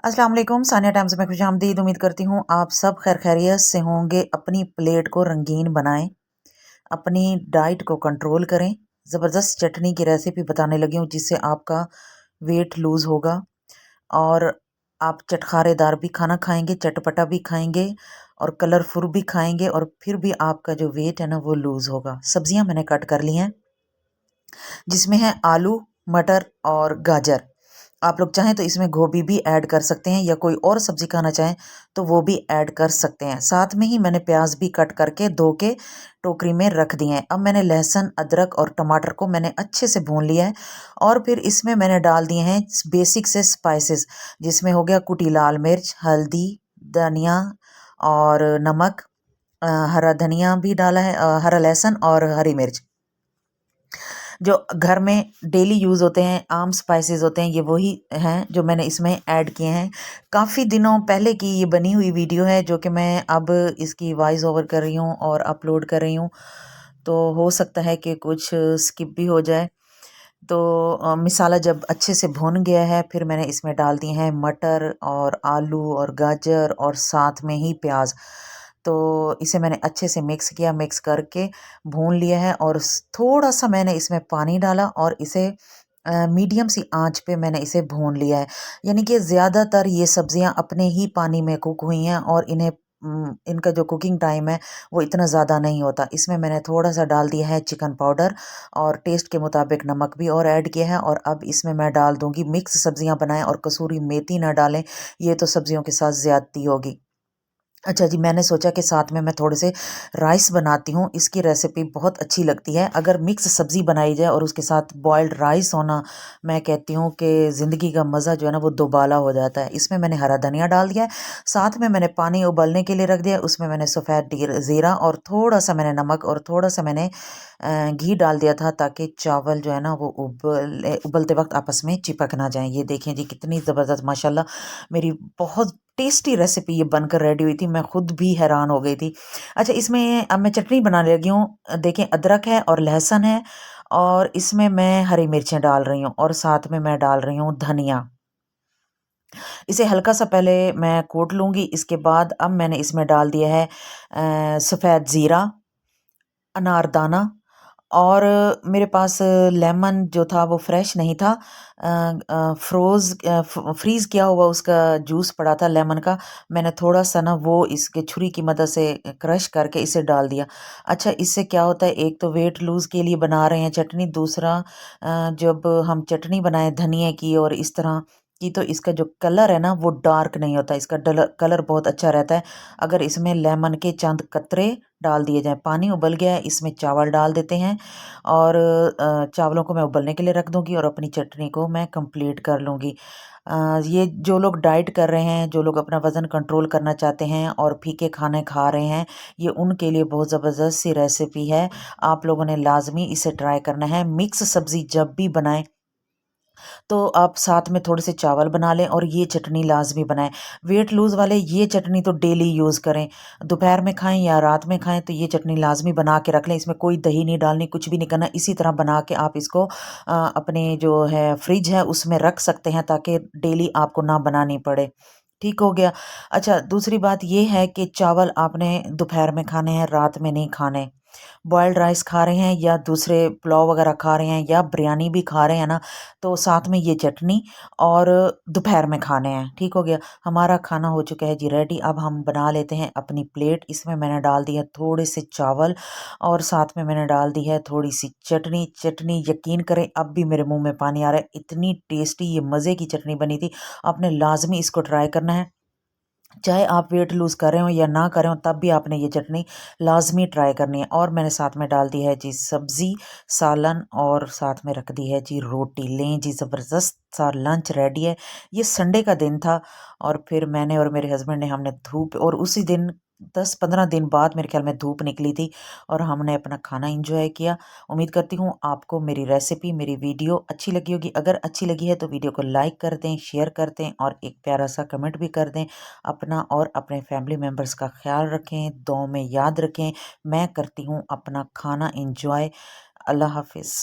अस्सलाम वालेकुम। सानिया टाइम्स में खुशामदीद। उम्मीद करती हूँ आप सब खैर खैरियत से होंगे। अपनी प्लेट को रंगीन बनाएं, अपनी डाइट को कंट्रोल करें। ज़बरदस्त चटनी की रेसिपी बताने लगी हूँ जिससे आपका वेट लूज़ होगा और आप चटखारेदार भी खाना खाएंगे, चटपटा भी खाएंगे और कलरफुल भी खाएंगे और फिर भी आपका जो वेट है ना वो लूज़ होगा। सब्जियां मैंने कट कर ली हैं जिसमें है आलू, मटर और गाजर। आप लोग चाहें तो इसमें गोभी भी ऐड कर सकते हैं या कोई और सब्जी खाना चाहें तो वो भी ऐड कर सकते हैं। साथ में ही मैंने प्याज भी कट करके धो के टोकरी में रख दिए हैं। अब मैंने लहसुन, अदरक और टमाटर को मैंने अच्छे से भून लिया है और फिर इसमें मैंने डाल दिए हैं बेसिक से स्पाइसेस, जिसमें हो गया कुटी लाल मिर्च, हल्दी, धनिया और नमक, हरा धनिया भी डाला है, हरा लहसुन और हरी मिर्च। जो घर में डेली यूज़ होते हैं, आम स्पाइसेस होते हैं, ये वही हैं जो मैंने इसमें ऐड किए हैं। काफ़ी दिनों पहले की ये बनी हुई वीडियो है जो कि मैं अब इसकी वॉइस ओवर कर रही हूँ और अपलोड कर रही हूँ, तो हो सकता है कि कुछ स्किप भी हो जाए। तो मसाला जब अच्छे से भुन गया है फिर मैंने इसमें डाल दिए हैं मटर और आलू और गाजर और साथ में ही प्याज। तो इसे मैंने अच्छे से मिक्स किया, मिक्स करके भून लिया है और थोड़ा सा मैंने इसमें पानी डाला और इसे मीडियम सी आंच पे मैंने इसे भून लिया है। यानी कि ज़्यादातर ये सब्जियां अपने ही पानी में कुक हुई हैं और इन्हें इनका जो कुकिंग टाइम है वो इतना ज़्यादा नहीं होता। इसमें मैंने थोड़ा सा डाल दिया है चिकन पाउडर और टेस्ट के मुताबिक नमक भी और ऐड किया है और अब इसमें मैं डाल दूंगी, मिक्स सब्जियां बनाएं और कसूरी मेथी ना डालें, ये तो सब्जियों के साथ ज़्यादती होगी। अच्छा जी, मैंने सोचा कि साथ में मैं थोड़े से राइस बनाती हूँ, इसकी रेसिपी बहुत अच्छी लगती है। अगर मिक्स सब्ज़ी बनाई जाए और उसके साथ बॉइल्ड राइस होना, मैं कहती हूँ कि ज़िंदगी का मज़ा जो है ना वो दोबाला हो जाता है। इसमें मैंने हरा धनिया डाल दिया है, साथ में मैंने पानी उबलने के लिए रख दिया, उसमें मैंने सफ़ेद ज़ीरा और थोड़ा सा मैंने नमक और थोड़ा सा मैंने घी डाल दिया था ताकि चावल जो है ना वो उबलते वक्त आपस में चिपक ना जाएं। ये देखें जी कितनी ज़बरदस्त माशाल्लाह मेरी बहुत टेस्टी रेसिपी ये बनकर रेडी हुई थी, मैं खुद भी हैरान हो गई थी। अच्छा, इसमें अब मैं चटनी बनाने लगी हूँ। देखें, अदरक है और लहसुन है और इसमें मैं हरी मिर्चें डाल रही हूँ और साथ में मैं डाल रही हूँ धनिया। इसे हल्का सा पहले मैं कूट लूँगी। इसके बाद अब मैंने इसमें डाल दिया है सफ़ेद ज़ीरा, अनारदाना और मेरे पास लेमन जो था वो फ्रेश नहीं था, फ्रीज़ किया हुआ उसका जूस पड़ा था लेमन का। मैंने थोड़ा सा ना वो इसके छुरी की मदद से क्रश करके इसे डाल दिया। अच्छा, इससे क्या होता है, एक तो वेट लूज़ के लिए बना रहे हैं चटनी, दूसरा जब हम चटनी बनाएं धनिया की और इस तरह की तो इसका जो कलर है ना वो डार्क नहीं होता, इसका कलर बहुत अच्छा रहता है अगर इसमें लेमन के चंद कतरे डाल दिए जाएँ। पानी उबल गया है, इसमें चावल डाल देते हैं और चावलों को मैं उबलने के लिए रख दूँगी और अपनी चटनी को मैं कंप्लीट कर लूँगी। ये जो लोग डाइट कर रहे हैं, जो लोग अपना वज़न कंट्रोल करना चाहते हैं और फीके खाने खा रहे हैं, ये उनके लिए बहुत ज़बरदस्त सी रेसिपी है। आप लोगों ने लाज़मी इसे ट्राई करना है। मिक्स सब्ज़ी जब भी बनाएँ तो आप साथ में थोड़े से चावल बना लें और ये चटनी लाजमी बनाएं। वेट लूज़ वाले ये चटनी तो डेली यूज़ करें, दोपहर में खाएं या रात में खाएं तो ये चटनी लाजमी बना के रख लें। इसमें कोई दही नहीं डालनी, कुछ भी नहीं करना, इसी तरह बना के आप इसको अपने जो है फ्रिज है उसमें रख सकते हैं ताकि डेली आपको ना बनानी पड़े। ठीक हो गया। अच्छा, दूसरी बात ये है कि चावल आपने दोपहर में खाने हैं, रात में नहीं खाने। बॉइल्ड राइस खा रहे हैं या दूसरे पुलाव वगैरह खा रहे हैं या बिरयानी भी खा रहे हैं ना, तो साथ में ये चटनी और दोपहर में खाने हैं। ठीक हो गया। हमारा खाना हो चुका है जी रेडी। अब हम बना लेते हैं अपनी प्लेट। इसमें मैंने डाल दिया थोड़े से चावल और साथ में मैंने डाल दी है थोड़ी सी चटनी। चटनी यकीन करें अब भी मेरे मुंह में पानी आ रहा है, इतनी टेस्टी ये मज़े की चटनी बनी थी। आपने लाजमी इसको ट्राई करना है, चाहे आप वेट लूज़ कर रहे हो या ना कर रहे हो तब भी आपने ये चटनी लाजमी ट्राई करनी है। और मैंने साथ में डाल दी है जी सब्ज़ी, सालन और साथ में रख दी है जी रोटी। लें जी, ज़बरदस्त सा लंच रेडी है। ये संडे का दिन था और फिर मैंने और मेरे हस्बैंड ने हमने धूप, और उसी दिन 10-15 दिन बाद मेरे ख्याल में धूप निकली थी और हमने अपना खाना एंजॉय किया। उम्मीद करती हूँ आपको मेरी रेसिपी, मेरी वीडियो अच्छी लगी होगी। अगर अच्छी लगी है तो वीडियो को लाइक कर दें, शेयर कर दें और एक प्यारा सा कमेंट भी कर दें। अपना और अपने फैमिली मेम्बर्स का ख्याल रखें, दुआओं में याद रखें। मैं करती हूँ अपना खाना एंजॉय। अल्लाह हाफिज़।